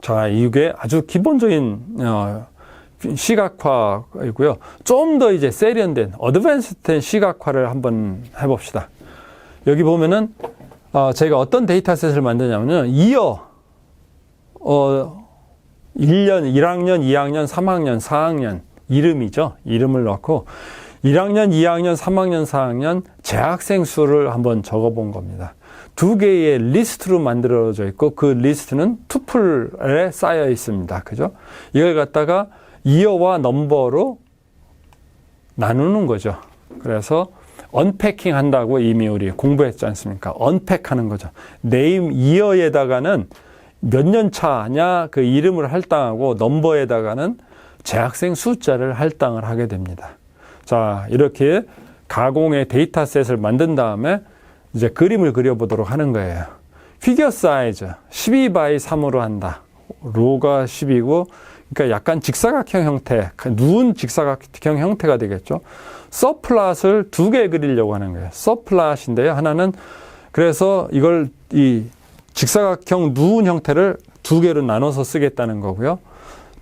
자, 이게 아주 기본적인 시각화이고요. 좀 더 이제 세련된, 어드밴스된 시각화를 한번 해봅시다. 여기 보면은 제가 어떤 데이터셋을 만드냐면요. 1년, 1학년, 2학년, 3학년, 4학년 이름이죠. 이름을 넣고 1학년, 2학년, 3학년, 4학년 재학생 수를 한번 적어본 겁니다. 두 개의 리스트로 만들어져 있고 그 리스트는 투플에 쌓여 있습니다. 그죠? 이걸 갖다가 이어와 넘버로 나누는 거죠. 그래서 언패킹 한다고 이미 우리 공부했지 않습니까? 언팩하는 거죠. 네임 이어에다가는 몇 년 차냐 그 이름을 할당하고 넘버에다가는 재학생 숫자를 할당을 하게 됩니다. 자, 이렇게 가공의 데이터셋을 만든 다음에 이제 그림을 그려보도록 하는 거예요. 피겨 사이즈 12x3으로 한다. 로가 10이고 그러니까 약간 직사각형 형태, 누운 직사각형 형태가 되겠죠. 서플롯을 두 개 그리려고 하는 거예요. 서플롯인데요. 하나는 그래서 이걸 이 직사각형 누운 형태를 두 개로 나눠서 쓰겠다는 거고요.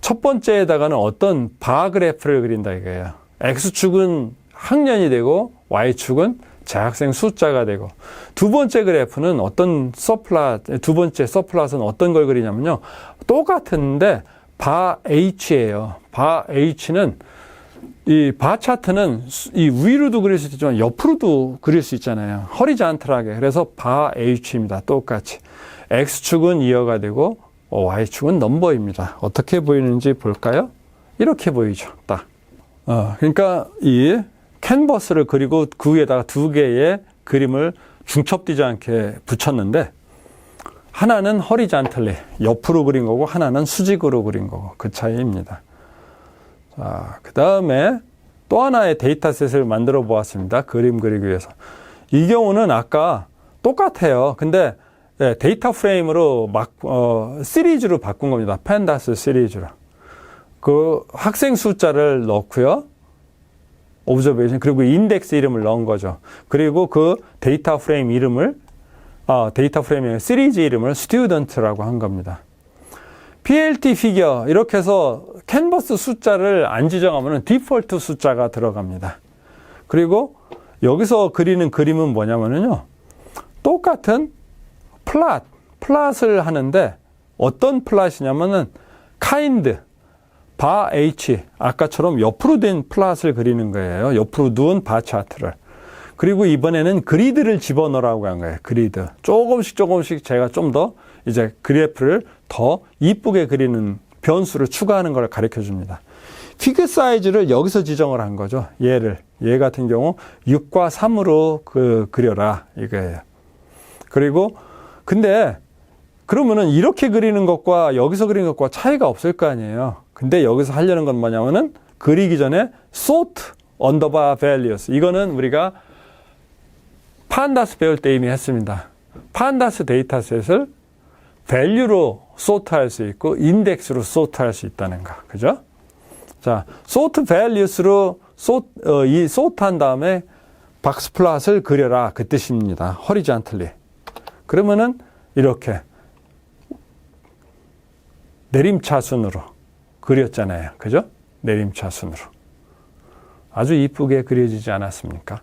첫 번째에다가는 어떤 바 그래프를 그린다 이거예요. X축은 학년이 되고 Y축은 재학생 숫자가 되고 두 번째 그래프는 어떤 두 번째 서플롯은 어떤 걸 그리냐면요. 똑같은데 바 H예요. 바 H는 이 바 차트는 이 위로도 그릴 수 있지만 옆으로도 그릴 수 있잖아요. 허리잔탈하게. 그래서 바 H입니다. 똑같이. X축은 이어가 되고 Y축은 넘버입니다. 어떻게 보이는지 볼까요? 이렇게 보이죠. 딱. 그러니까 이 캔버스를 그리고 그 위에다가 두 개의 그림을 중첩되지 않게 붙였는데 하나는 허리잔탈리 옆으로 그린 거고 하나는 수직으로 그린 거고 그 차이입니다. 자, 그 다음에 또 하나의 데이터셋을 만들어 보았습니다. 그림 그리기 위해서. 이 경우는 아까 똑같아요. 근데 데이터 프레임으로 시리즈로 바꾼 겁니다. 펜다스 시리즈로. 그 학생 숫자를 넣고요. 오브저베이션 그리고 인덱스 이름을 넣은 거죠. 그리고 그 데이터 프레임 이름을 데이터 프레임의 시리즈 이름을 스튜던트라고 한 겁니다. PLT 피겨 이렇게 해서 캔버스 숫자를 안 지정하면 디폴트 숫자가 들어갑니다. 그리고 여기서 그리는 그림은 뭐냐면요. 똑같은 플랫을 하는데 어떤 플랫이냐면은 kind, 바 H, 아까처럼 옆으로 된 플랫을 그리는 거예요. 옆으로 누운 바 차트를. 그리고 이번에는 그리드를 집어넣으라고 한 거예요. 그리드. 조금씩 제가 좀 더 이제 그래프를 더 이쁘게 그리는 변수를 추가하는 걸 가르쳐 줍니다. 피규어 사이즈를 여기서 지정을 한 거죠. 얘 같은 경우 6과 3으로 그려라 이거예요. 그리고 근데 그러면은 이렇게 그리는 것과 여기서 그리는 것과 차이가 없을 거 아니에요. 근데 여기서 하려는 건 뭐냐면은 그리기 전에 sort underbar values. 이거는 우리가 판다스 배울 때 이미 했습니다. 판다스 데이터셋을 value로 sort할 수 있고 index로 sort할 수 있다는 거. 그죠? 자, sort values로 sort한 다음에 박스 플롯을 그려라 그 뜻입니다. horizontally. 그러면은 이렇게 내림차순으로 그렸잖아요. 그죠? 내림차순으로. 아주 이쁘게 그려지지 않았습니까?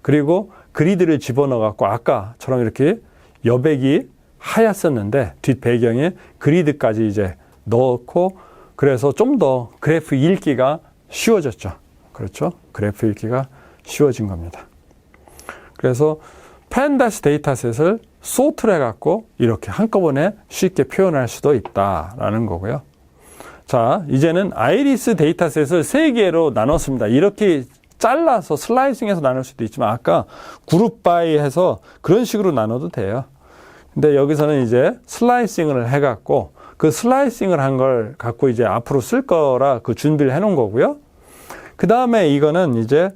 그리고 그리드를 집어넣어 갖고 아까처럼 이렇게 여백이 하얗었는데 뒷배경에 그리드까지 이제 넣고 그래서 좀 더 그래프 읽기가 쉬워졌죠. 그렇죠? 그래프 읽기가 쉬워진 겁니다. 그래서 펜다스 데이터셋을 소트를 해갖고 이렇게 한꺼번에 쉽게 표현할 수도 있다라는 거고요. 자, 이제는 아이리스 데이터셋을 3개로 나눴습니다. 이렇게 잘라서 슬라이싱해서 나눌 수도 있지만 아까 그룹 바이 해서 그런 식으로 나눠도 돼요. 근데 여기서는 이제 슬라이싱을 해갖고 그 슬라이싱을 한 걸 갖고 이제 앞으로 쓸 거라 그 준비를 해놓은 거고요. 그 다음에 이거는 이제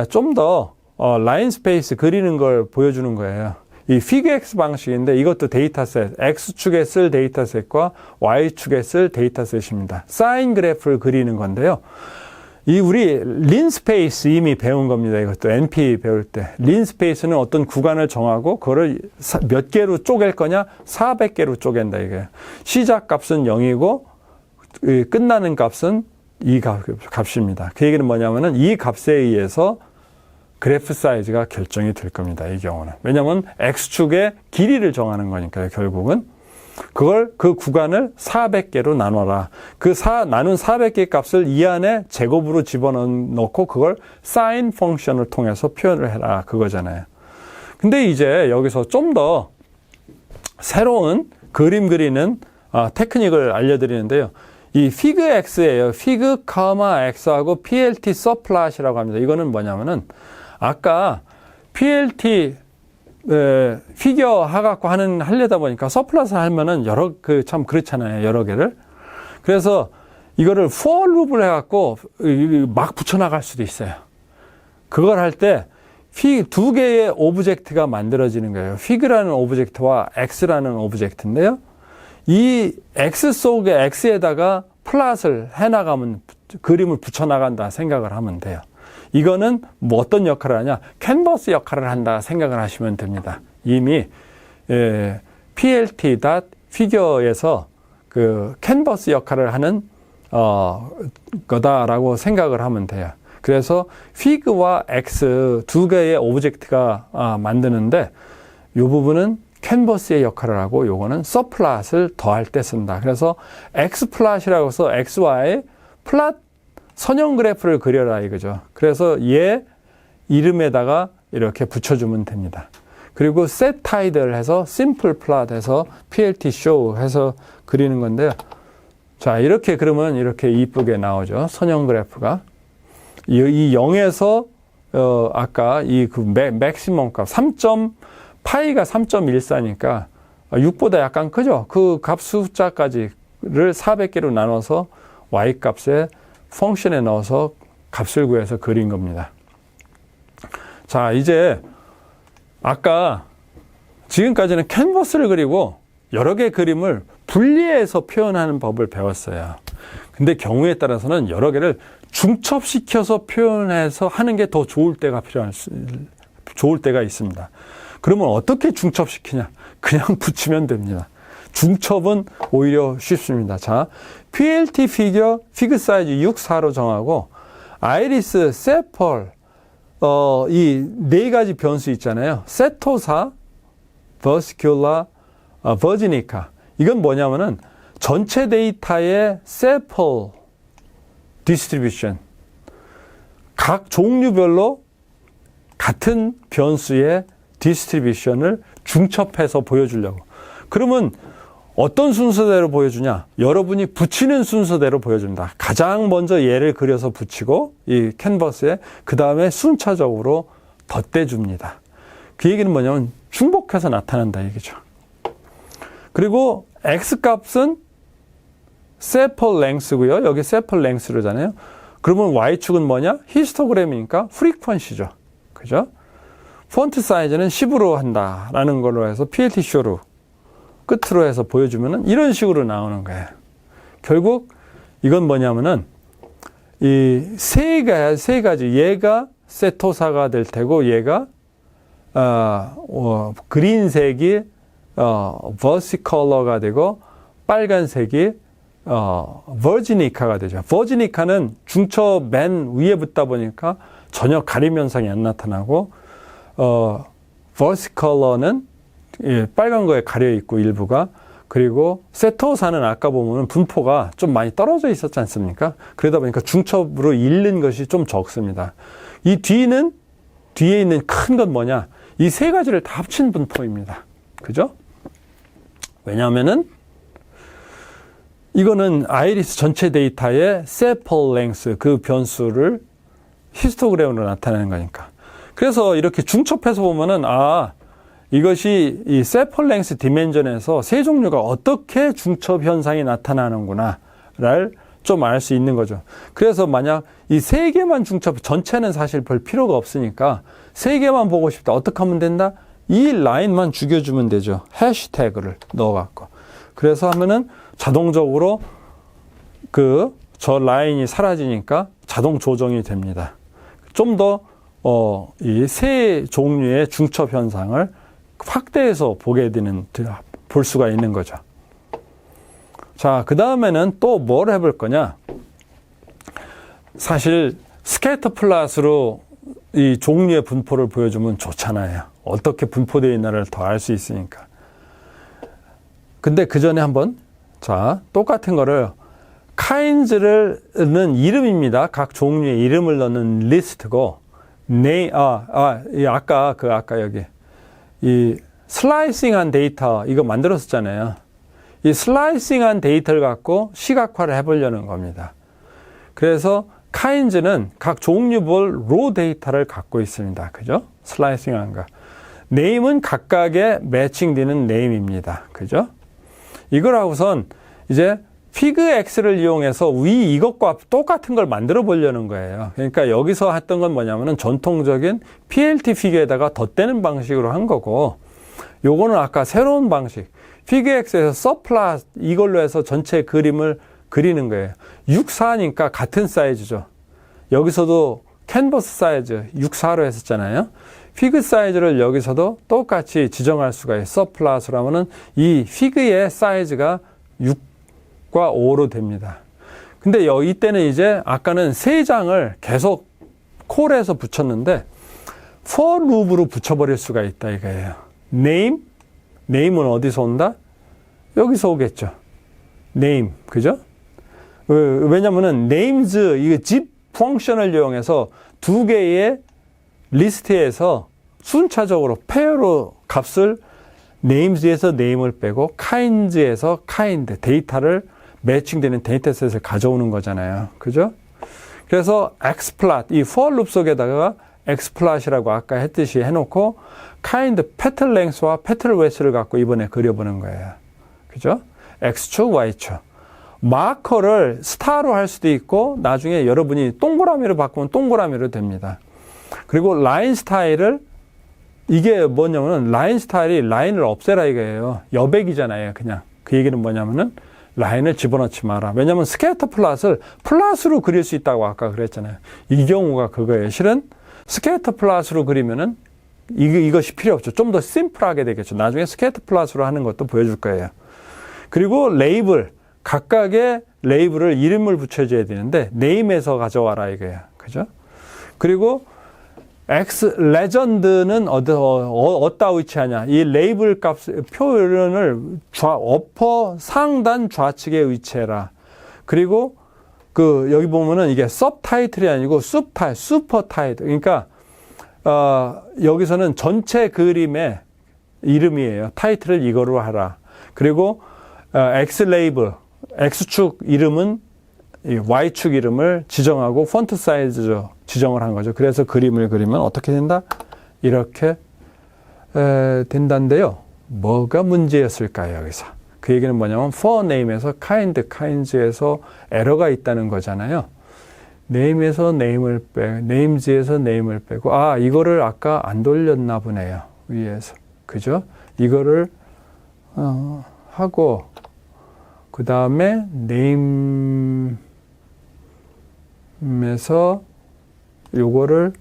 좀 더 라인 스페이스 그리는 걸 보여주는 거예요. 이 figX 방식인데 이것도 데이터셋, X축에 쓸 데이터셋과 Y축에 쓸 데이터셋입니다. 사인 그래프를 그리는 건데요. 우리 린 스페이스 이미 배운 겁니다. 이것도 NP 배울 때. 린 스페이스는 어떤 구간을 정하고 그거를 몇 개로 쪼갤 거냐? 400개로 쪼갠다 이거예요. 시작 값은 0이고 끝나는 값은 이 값입니다. 그 얘기는 뭐냐면은 이 값에 의해서 그래프 사이즈가 결정이 될 겁니다. 이 경우는. 왜냐하면 X축의 길이를 정하는 거니까요. 결국은. 그 구간을 400개로 나눠라. 나눈 400개 값을 이 안에 제곱으로 집어넣고 그걸 사인 펑션을 통해서 표현을 해라. 그거잖아요. 근데 이제 여기서 좀 더 새로운 그림 그리는 테크닉을 알려드리는데요. 이 피그 X예요. 피그, X하고 PLT 서플롯이라고 합니다. 이거는 뭐냐면은 아까 PLT 피겨 하갖고 하려다 보니까 서플롯을 하면은 참 그렇잖아요. 여러 개를. 그래서 이거를 for loop을 해갖고 막 붙여나갈 수도 있어요. 그걸 할 때 두 개의 오브젝트가 만들어지는 거예요. fig라는 오브젝트와 x라는 오브젝트인데요. 이 x 속에 x에다가 플롯을 해나가면 그림을 붙여나간다 생각을 하면 돼요. 이거는 뭐 어떤 역할을 하냐? 캔버스 역할을 한다 생각을 하시면 됩니다. 이미 plt.figure에서 그 캔버스 역할을 하는 거다라고 생각을 하면 돼요. 그래서 fig와 x 두 개의 오브젝트가 만드는데 이 부분은 캔버스의 역할을 하고 요거는 서플롯을 더할 때 쓴다. 그래서 x플롯이라고 해서 xy 플롯 선형 그래프를 그려라 이거죠. 그래서 얘 이름에다가 이렇게 붙여주면 됩니다. 그리고 set title 해서 simple plot 해서 plt show 해서 그리는 건데요. 자, 이렇게 그러면 이렇게 이쁘게 나오죠. 선형 그래프가. 이 0에서 아까 맥시멈 값 파이가 3.14니까 6보다 약간 크죠. 그 값 숫자까지를 400개로 나눠서 y 값에 펑션에 넣어서 값을 구해서 그린 겁니다. 자, 이제 아까 지금까지는 캔버스를 그리고 여러 개의 그림을 분리해서 표현하는 법을 배웠어요. 근데 경우에 따라서는 여러 개를 중첩시켜서 표현해서 하는 게 더 좋을 때가 좋을 때가 있습니다. 그러면 어떻게 중첩시키냐? 그냥 붙이면 됩니다. 중첩은 오히려 쉽습니다. 자, PLT 피그 사이즈 6, 4로 정하고 아이리스, 세펄 이 네 가지 변수 있잖아요. 세토사, 버시큘라, 버지니카. 이건 뭐냐면은 전체 데이터의 세펄 디스트리뷰션 각 종류별로 같은 변수의 디스트리뷰션을 중첩해서 보여주려고. 그러면 어떤 순서대로 보여주냐? 여러분이 붙이는 순서대로 보여준다. 가장 먼저 얘를 그려서 붙이고 이 캔버스에 그 다음에 순차적으로 덧대줍니다. 그 얘기는 뭐냐면 중복해서 나타난다 얘기죠. 그리고 x값은 세펄 랭스고요. 여기 세펄 랭스로잖아요. 그러면 y축은 뭐냐? 히스토그램이니까 프리퀀시죠. 그죠? 폰트 사이즈는 10으로 한다라는 걸로 해서 PLT 쇼로 끝으로 해서 보여주면은 이런 식으로 나오는 거예요. 결국 이건 뭐냐면은 이 세 가지 얘가 세토사가 될 테고 얘가 그린색이 버시컬러가 되고 빨간색이 버지니카가 되죠. 버지니카는 중첩 맨 위에 붙다 보니까 전혀 가림 현상이 안 나타나고 버시컬러는 빨간 거에 가려 있고 일부가. 그리고 세토사는 아까 보면 분포가 좀 많이 떨어져 있었지 않습니까? 그러다 보니까 중첩으로 잃는 것이 좀 적습니다. 이 뒤에 있는 큰 건 뭐냐? 이 세 가지를 다 합친 분포입니다. 그죠? 왜냐하면은 이거는 아이리스 전체 데이터의 세펄 랭스 그 변수를 히스토그램으로 나타내는 거니까. 그래서 이렇게 중첩해서 보면은 이것이 이 세펄 랭스 디멘전에서 세 종류가 어떻게 중첩 현상이 나타나는구나를 좀 알 수 있는 거죠. 그래서 만약 이 세 개만 중첩, 전체는 사실 별 필요가 없으니까 세 개만 보고 싶다. 어떻게 하면 된다? 이 라인만 죽여주면 되죠. 해시태그를 넣어갖고. 그래서 하면은 자동적으로 그 저 라인이 사라지니까 자동 조정이 됩니다. 좀 더 이 세 종류의 중첩 현상을 확대해서 볼 수가 있는 거죠. 자, 그 다음에는 또 뭘 해볼 거냐? 사실 스캐터 플롯으로 이 종류의 분포를 보여주면 좋잖아요. 어떻게 분포되어 있나를 더 알 수 있으니까. 근데 그 전에 한번, 자, 똑같은 거를 kinds는 이름입니다. 각 종류의 이름을 넣는 리스트고, 아까 여기 이 슬라이싱한 데이터 이거 만들었었잖아요. 이 슬라이싱한 데이터를 갖고 시각화를 해보려는 겁니다. 그래서 kinds는 각 종류별 로 데이터를 갖고 있습니다. 그죠? 슬라이싱한 거. name은 각각의 매칭되는 name입니다. 그죠? 이걸 하고선 이제 figx를 이용해서 이것과 똑같은 걸 만들어 보려는 거예요. 그러니까 여기서 했던 건 뭐냐면은 전통적인 PLT 피규어에다가 덧대는 방식으로 한 거고, 요거는 아까 새로운 방식, figx에서 서플롯 이걸로 해서 전체 그림을 그리는 거예요. 64니까 같은 사이즈죠. 여기서도 캔버스 사이즈 64로 했었잖아요. 피그 사이즈를 여기서도 똑같이 지정할 수가 있어요. 서플롯으로 하면은 이 피그의 사이즈가 6과 5로 됩니다. 근데 이때는 이제 아까는 세 장을 계속 콜에서 붙였는데 for loop으로 붙여버릴 수가 있다 이거예요. name은 어디서 온다? 여기서 오겠죠. name, 그죠? 왜냐면은 names, 이거 zip 펑션을 이용해서 두 개의 리스트에서 순차적으로 페어로 값을 names에서 name을 빼고 kinds에서 kind, 데이터를 매칭되는 데이터셋을 가져오는 거잖아요. 그죠? 그래서 xplot, 이 for loop 속에다가 xplot이라고 아까 했듯이 해놓고 kind, petal length와 petal width를 갖고 이번에 그려보는 거예요. 그죠? x축, y축. 마커를 스타로 할 수도 있고 나중에 여러분이 동그라미로 바꾸면 동그라미로 됩니다. 그리고 라인 스타일을, 이게 뭐냐면은 라인 스타일이 라인을 없애라 이거예요. 여백이잖아요. 그냥 그 얘기는 뭐냐면은 라인을 집어넣지 마라. 왜냐면 스캐터 플롯을 플롯으로 그릴 수 있다고 아까 그랬잖아요. 이 경우가 그거예요. 실은 스캐터 플롯으로 그리면은 이것이 필요 없죠. 좀 더 심플하게 되겠죠. 나중에 스캐터 플롯으로 하는 것도 보여줄 거예요. 그리고 레이블, 각각의 레이블을 이름을 붙여줘야 되는데 네임에서 가져와라 이거예요. 그죠? 그리고 X 레전드는 어디다 위치하냐? 이 레이블 값 표현을 어퍼 상단 좌측에 위치해라. 그리고 여기 보면은 이게 sub타이틀이 아니고 슈퍼 타이틀. 그러니까 여기서는 전체 그림의 이름이에요. 타이틀을 이거로 하라. 그리고 X 레이블, X축 이름은 Y축 이름을 지정하고 폰트 사이즈 지정을 한 거죠. 그래서 그림을 그리면 어떻게 된다? 이렇게 된다는데요. 뭐가 문제였을까요, 여기서? 그 얘기는 뭐냐면 for name에서 kinds에서 에러가 있다는 거잖아요. name에서 name을 names에서 name을 빼고 이거를 아까 안 돌렸나 보네요. 위에서. 그죠? 이거를 하고 그 다음에 name에서 요거를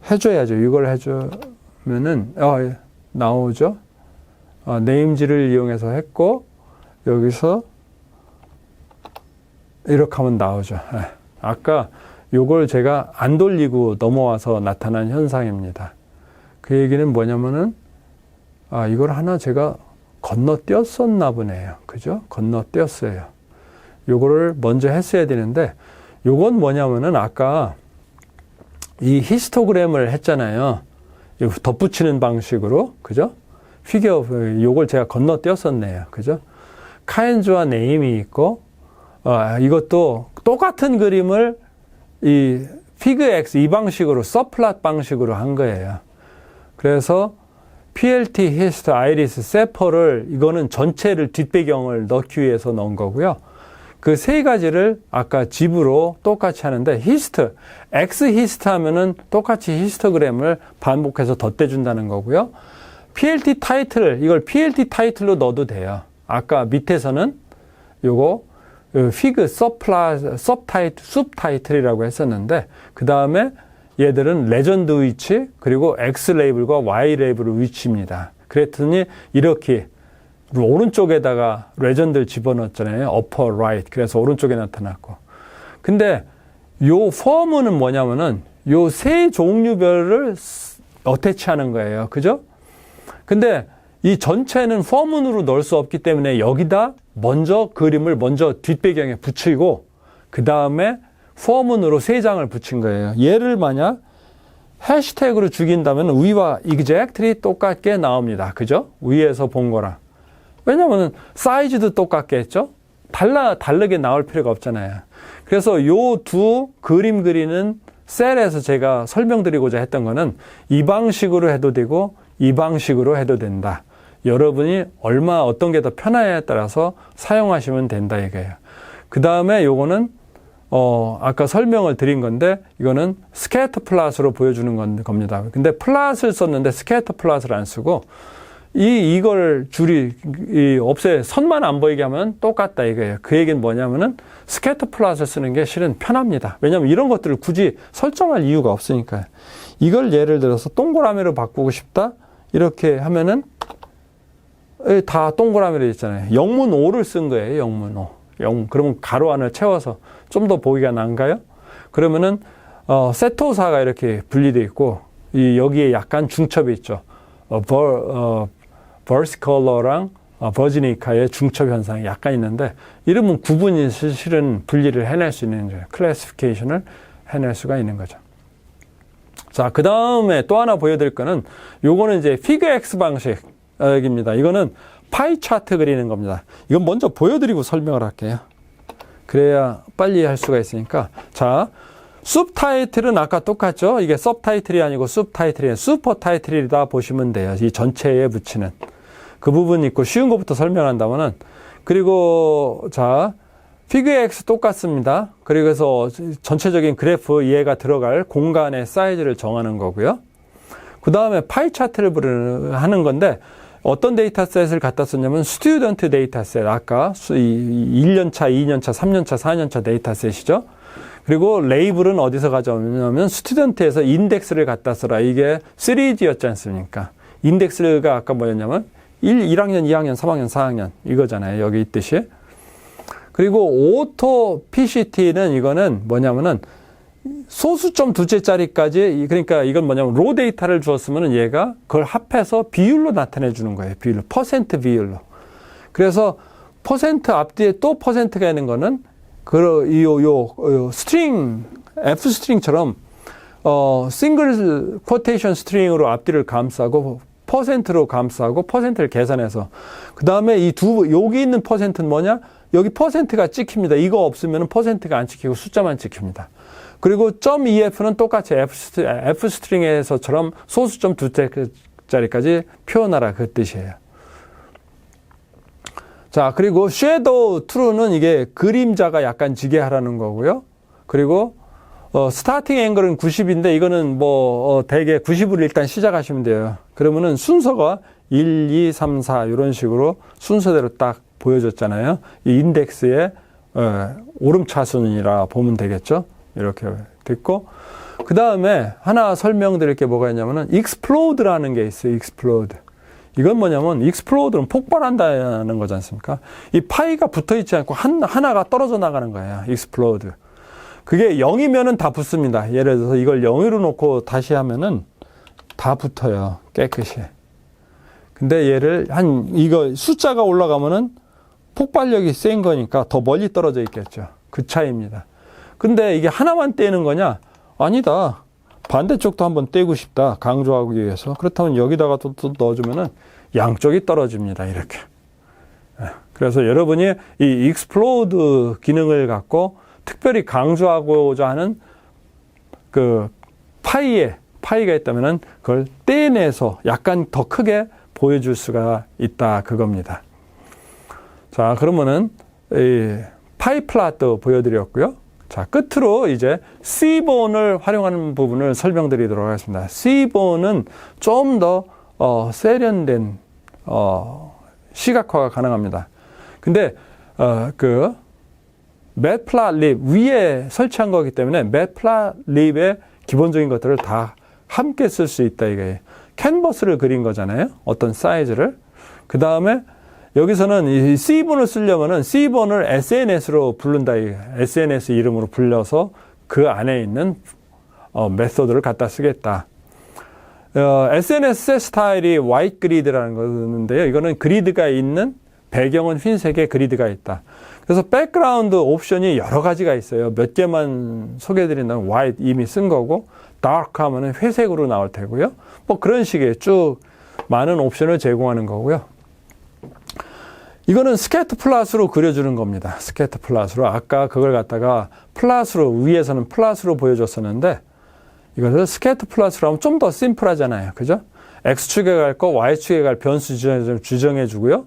해줘야죠. 이걸 해주면은 나오죠. name지를 이용해서 했고 여기서 이렇게 하면 나오죠. 아까 요걸 제가 안 돌리고 넘어와서 나타난 현상입니다. 그 얘기는 뭐냐면은 이걸 하나 제가 건너뛰었었나 보네요. 그죠? 건너뛰었어요. 요거를 먼저 했어야 되는데 요건 뭐냐면은 아까 이 히스토그램을 했잖아요. 덧붙이는 방식으로. 그죠? 피규어 요걸 제가 건너뛰었었네요. 그죠? 카인즈와 네임이 있고 이것도 똑같은 그림을 이 피그X 이 방식으로 서플롯 방식으로 한 거예요. 그래서 PLT, 히스트, 아이리스, 세퍼를 이거는 전체를 뒷배경을 넣기 위해서 넣은 거고요. 그 세 가지를 아까 집으로 똑같이 하는데 히스트, X 히스트 하면은 똑같이 히스토그램을 반복해서 덧대준다는 거고요. PLT 타이틀, 이걸 PLT 타이틀로 넣어도 돼요. 아까 밑에서는 요거 피그 sub타이틀이라고 했었는데, 그 다음에 얘들은 레전드 위치, 그리고 X 레이블과 Y 레이블 위치입니다. 그랬더니 이렇게 오른쪽에다가 레전드를 집어넣었잖아요. upper right. 그래서 오른쪽에 나타났고. 근데 요 폼은 뭐냐면은 요 세 종류별을 어태치하는 거예요. 그죠? 근데 이 전체는 폼으로 넣을 수 없기 때문에 여기다 먼저 그림을 먼저 뒷배경에 붙이고 그 다음에 폼으로 세 장을 붙인 거예요. 얘를 만약 해시태그로 죽인다면 위와 exactly 똑같게 나옵니다. 그죠? 위에서 본 거랑. 왜냐면은 사이즈도 똑같겠죠? 다르게 나올 필요가 없잖아요. 그래서 요 두 그림 그리는 셀에서 제가 설명드리고자 했던 거는 이 방식으로 해도 되고 이 방식으로 해도 된다. 여러분이 어떤 게 더 편하냐에 따라서 사용하시면 된다 이거예요. 그 다음에 요거는 아까 설명을 드린 건데 이거는 스캐터 플롯으로 보여주는 겁니다. 근데 플롯을 썼는데 스캐터 플롯을 안 쓰고 이걸 없애 선만 안 보이게 하면 똑같다 이거예요. 그 얘기는 뭐냐면은 스캐터 플롯을 쓰는 게 실은 편합니다. 왜냐하면 이런 것들을 굳이 설정할 이유가 없으니까요. 이걸 예를 들어서 동그라미로 바꾸고 싶다 이렇게 하면은 다 동그라미로 있잖아요. 영문 5를 쓴 거예요. 영문 5. 그러면 가로 안을 채워서 좀 더 보기가 난가요? 그러면은 세토사가 이렇게 분리되어 있고 여기에 약간 중첩이 있죠. 버스컬러랑 버지니카의 중첩 현상이 약간 있는데 이러면 구분이 실은 분리를 해낼 수 있는 거예요. 클래시피케이션을 해낼 수가 있는 거죠. 자, 그 다음에 또 하나 보여드릴 거는 요거는 이제 피그 X 방식입니다. 이거는 파이 차트 그리는 겁니다. 이건 먼저 보여드리고 설명을 할게요. 그래야 빨리 할 수가 있으니까. 자, sub타이틀은 아까 똑같죠? 이게 sub타이틀이 아니고 sub타이틀이에요. 슈퍼타이틀이다 보시면 돼요. 이 전체에 붙이는. 그 부분 있고 쉬운 것부터 설명한다면은 그리고 자, 피그 X 똑같습니다. 그래서 전체적인 그래프 이해가 들어갈 공간의 사이즈를 정하는 거고요. 그 다음에 파이 차트를 하는 건데 어떤 데이터셋을 갖다 썼냐면 스튜던트 데이터셋, 아까 1년차, 2년차, 3년차, 4년차 데이터셋이죠. 그리고 레이블은 어디서 가져오냐면 스튜던트에서 인덱스를 갖다 써라. 이게 3D였지 않습니까? 인덱스가 아까 뭐였냐면 1학년, 2학년, 3학년, 4학년 이거잖아요. 여기 있듯이. 그리고 오토 PCT는 이거는 뭐냐면은 소수점 두째 자리까지, 그러니까 이건 뭐냐면 로 데이터를 주었으면 얘가 그걸 합해서 비율로 나타내 주는 거예요. 비율로. 퍼센트 비율로. 그래서 퍼센트 앞뒤에 또 퍼센트가 있는 거는 스트링, F 스트링처럼 싱글 쿼테이션 스트링으로 앞뒤를 감싸고 퍼센트로 감싸고 퍼센트를 계산해서 그 다음에 여기 있는 퍼센트는 뭐냐? 여기 퍼센트가 찍힙니다. 이거 없으면 퍼센트가 안 찍히고 숫자만 찍힙니다. 그리고 .ef는 똑같이 F 스트링에서처럼 소수점 두째 자리까지 표현하라 그 뜻이에요. 자, 그리고 shadow true는 이게 그림자가 약간 지게 하라는 거고요. 그리고 스타팅 앵글은 90인데 이거는 대개 90으로 일단 시작하시면 돼요. 그러면은 순서가 1, 2, 3, 4 이런 식으로 순서대로 딱 보여줬잖아요. 이 인덱스의 오름차순이라 보면 되겠죠. 이렇게 됐고, 그 다음에 하나 설명드릴 게 뭐가 있냐면은 explode라는 게 있어요. explode. 이건 뭐냐면 explode는 폭발한다는 거지 않습니까? 이 파이가 붙어 있지 않고 하나가 떨어져 나가는 거예요. explode. 그게 0이면은 다 붙습니다. 예를 들어서 이걸 0으로 놓고 다시 하면은 다 붙어요. 깨끗이. 근데 얘를 이거 숫자가 올라가면은 폭발력이 센 거니까 더 멀리 떨어져 있겠죠. 그 차이입니다. 근데 이게 하나만 떼는 거냐? 아니다. 반대쪽도 한번 떼고 싶다. 강조하기 위해서. 그렇다면 여기다가 또 넣어주면은 양쪽이 떨어집니다. 이렇게. 그래서 여러분이 이 explode 기능을 갖고 특별히 강조하고자 하는 그 파이가 있다면은 그걸 떼내서 약간 더 크게 보여줄 수가 있다. 그겁니다. 자, 그러면은 이 파이 플롯도 보여드렸고요. 자, 끝으로 이제 C본을 활용하는 부분을 설명드리도록 하겠습니다. C본은 좀 더 세련된 시각화가 가능합니다. 근데 매트플라립 위에 설치한 거기 때문에 매트플라립의 기본적인 것들을 다 함께 쓸 수 있다 이거예요. 캔버스를 그린 거잖아요. 어떤 사이즈를. 그 다음에 여기서는 이 C본을 쓰려면은 C본을 SNS로 부른다. SNS 이름으로 불려서 그 안에 있는 메소드를 갖다 쓰겠다. SNS의 스타일이 화이트 그리드라는 거였는데요. 이거는 그리드가 있는 배경은 흰색의 그리드가 있다. 그래서 백그라운드 옵션이 여러 가지가 있어요. 몇 개만 소개해드린다면 화이트 이미 쓴 거고, 다크 하면은 회색으로 나올 테고요. 뭐 그런 식의 쭉 많은 옵션을 제공하는 거고요. 이거는 스케트 플랫으로 그려주는 겁니다. 스케트 플랫으로. 아까 그걸 갖다가 플랫으로, 위에서는 플랫으로 보여줬었는데, 이것을 스케트 플랫으로 하면 좀 더 심플하잖아요. 그죠? X축에 갈 거, Y축에 갈 변수 주정해 주고요.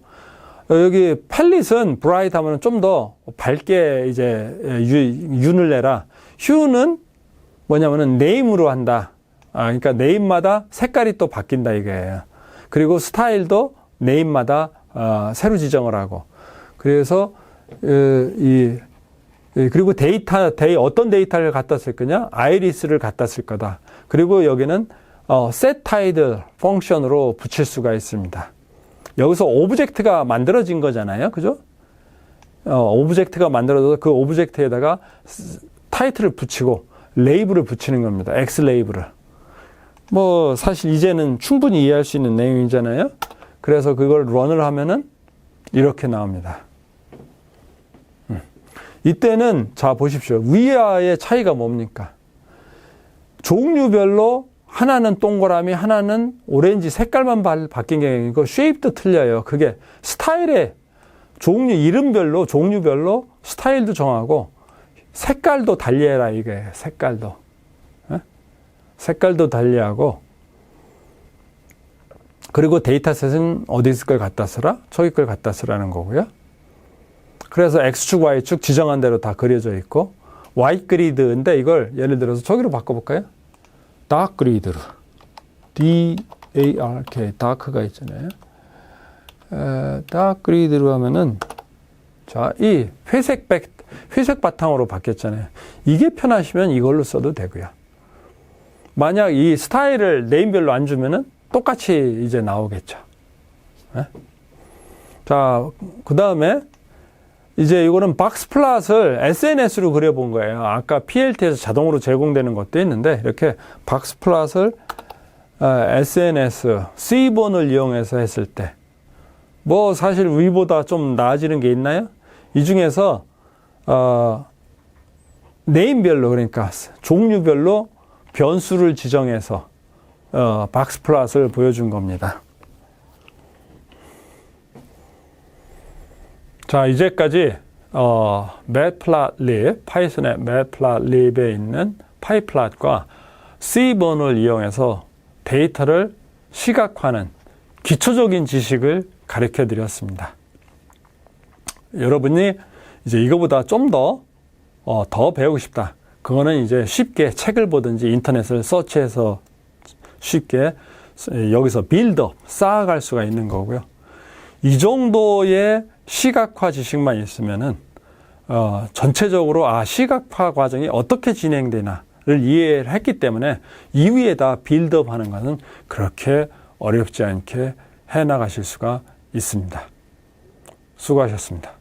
여기 팔릿은 브라이트 하면 좀 더 밝게 이제 윤을 내라. 휴는 뭐냐면은 네임으로 한다. 그러니까 네임마다 색깔이 또 바뀐다 이거예요. 그리고 스타일도 네임마다 새로 지정을 하고. 그래서 그리고 어떤 데이터를 갖다 쓸 거냐? 아이리스를 갖다 쓸 거다. 그리고 여기는 set title 펑션으로 붙일 수가 있습니다. 여기서 오브젝트가 만들어진 거잖아요. 그죠? 오브젝트가 만들어져서 그 오브젝트에다가 타이틀을 붙이고 레이블을 붙이는 겁니다. X 레이블을. 뭐 사실 이제는 충분히 이해할 수 있는 내용이잖아요. 그래서 그걸 런을 하면은 이렇게 나옵니다. 이때는 자 보십시오. 위아의 차이가 뭡니까? 종류별로 하나는 동그라미, 하나는 오렌지 색깔만 바뀐 게 아니고 쉐입도 틀려요. 그게 스타일의 종류, 이름별로, 종류별로 스타일도 정하고 색깔도 달리해라 이게 색깔도. 색깔도 달리하고 그리고 데이터셋은 어디 있을 걸 갖다 쓰라? 저기 걸 갖다 쓰라는 거고요. 그래서 X축, Y축 지정한 대로 다 그려져 있고 화이트 그리드인데 이걸 예를 들어서 저기로 바꿔볼까요? 다크 그리드로 D-A-R-K 다크가 있잖아요. 다크 그리드로 하면은 자, 이 회색 바탕으로 바뀌었잖아요. 이게 편하시면 이걸로 써도 되고요. 만약 이 스타일을 네임별로 안 주면은 똑같이 이제 나오겠죠. 네? 자, 그 다음에 이제 이거는 박스 플랫을 SNS로 그려본 거예요. 아까 PLT에서 자동으로 제공되는 것도 있는데 이렇게 박스 플랫을 SNS, C본을 이용해서 했을 때 뭐 사실 위보다 좀 나아지는 게 있나요? 이 중에서 네임별로 그러니까 종류별로 변수를 지정해서 박스 플랫을 보여준 겁니다. 자, 이제까지 matplotlib, 파이썬의 matplotlib에 있는 pyplot과 C본을 이용해서 데이터를 시각화하는 기초적인 지식을 가르쳐 드렸습니다. 여러분이 이제 이거보다 좀 더 배우고 싶다. 그거는 이제 쉽게 책을 보든지 인터넷을 서치해서 쉽게 여기서 빌드업, 쌓아갈 수가 있는 거고요. 이 정도의 시각화 지식만 있으면은 전체적으로 시각화 과정이 어떻게 진행되나를 이해를 했기 때문에 이위에다 빌드업 하는 것은 그렇게 어렵지 않게 해나가실 수가 있습니다. 수고하셨습니다.